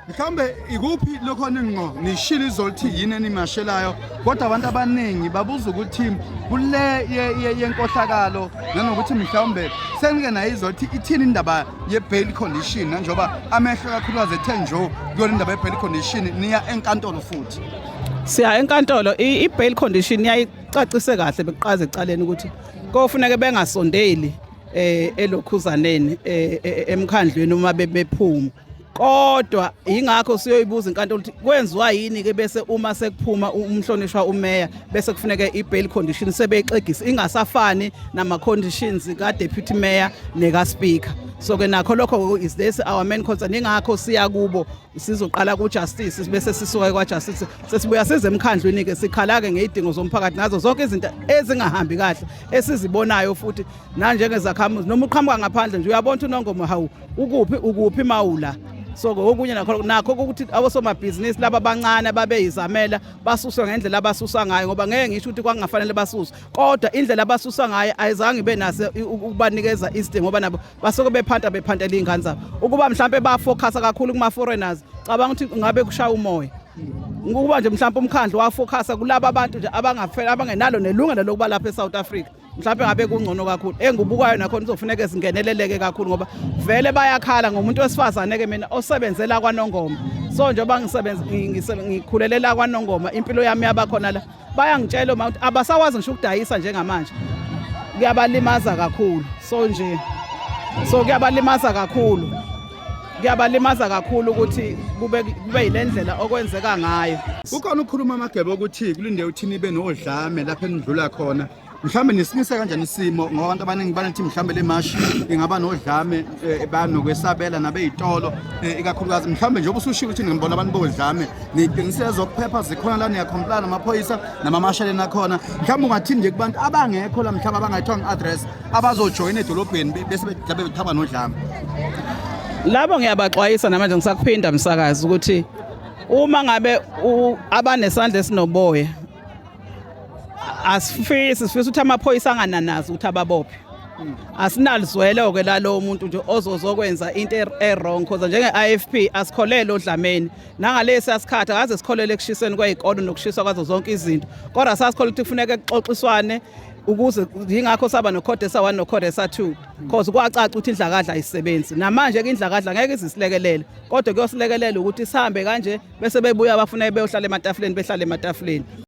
Mhlambe ikuphi lokho ningo nishilo izolithi yini enimashelayo kodwa abantu abaningi babuza ukuthi kule yenkohlakalo nanokuthi mhlambe senike nayo izolithi ithini indaba ye-bail condition njengoba amehlo kakhulukazi ethe njo kuyona indaba ye-bail condition niya enkantolo futhi. Siya enkantolo i-bail condition yayicacise kahle beqhaza ecaleni ukuthi kofuneke bengasondeli elokhuzaneni emkhandlweni uma bephuma. Kodwa ingakho siyoyibuza inkantolo ukuthi kwenziwa yini ke bese uma sekuphuma umhlonishwa umeya bese kufuneka i-bail condition sebeyixegisa ingasafani nama conditions ka deputy mayor neka speaker. So ke nakho lokho is this our main concern ingakho siya kubo sizoqala ku justice bese sisuka kwa justice sesibuya size emkhandlweni ke sikhala ke ngezidingo zomphakathi nazo zonke izinto ezingahambi kahle esizibonayo futhi na njengezakhamuzi noma uqhamuka ngaphandle nje uyabona uNongoma hawu ukuphi mawula. So okunye nakho ukuthi abosomabhizinisi laba abancane babeyizamela basuswa ngendlela abasusa ngayo ngoba ngeke ngisho ukuthi kwangafanele basuswe kodwa indlela abasusa ngayo ayizange ibe naso ukubanikeza isidingo ngoba nabo basuke bephantela izingane zabo ukuba mhlambe bafocus kakhulu kuma foreigners cabanga ukuthi ngabe kushaya umoya ukuba nje mhlambe umkhandlo wafocus kulabo abantu nje abangenalo nelungelo lokuba lapha eSouth Africa mhlawumbe ngabe kungcono kakhulu engibukayo nakhona uzofuneka ezingeneleleke kakhulu ngoba vele bayakhala ngomuntu wesifazane ke mina osebenzela kwaNongoma so njengoba ngikhulelela kwaNongoma impilo yami yabakhona la bayangitshela ukuthi abasawazi ngisho ukudayisa njengamanje kuyabalimaza kakhulu kuyabalimaza kakhulu ukuthi kube yilendlela okwenzeka ngayo. Ukhona ukukhuluma amagebe ukuthi kulinde uthini ibe nodlame lapha enidlula khona mhlambe nisinise kanjani isimo ngoba abantu abaningi banithi mhlambe le mashi ingaba nodlame banokwesabela nabezitolo ikakhulukazi mhlambe njengoba usushiya ukuthi ngibona abantu bodlame niqinisele zokuphepha zikhona la niyacomplain namaphoyisa namamashayeli nakhona mhlambe ungathini nje kubantu abangekho la mhlambe abangayithwanga address abazojoyina edolobheni bese bethaba nodlame. Labo ngiyabaxwayisa namanje ngisakuphinda umsakazi ukuthi uma ngabe abanesandla esinoboya sifisa ukuthi amaphoyisa angananazi ukuthi ababophe asinalizwelo ke lalo muntu nje ozokwenza into e-wrong because njenge-IFP asikholele odlameni nangalesi asikhatha akaze sikholele ekushiseni kwezikolo nokushiswa kwazo zonke izinto kodwa sasikholele ukuthi kufuneka kuxoxiswane ukuze ingakho saba noCodesa 1 noCodesa 2 because kwacaca ukuthi indlakadla ayisebenzi namanje ke indlakadla ngeke izisilekelele kodwa kuyosilekelela ukuthi sihambe kanje bese bebuya bafuna beyohlala ematafuleni behlale ematafuleni.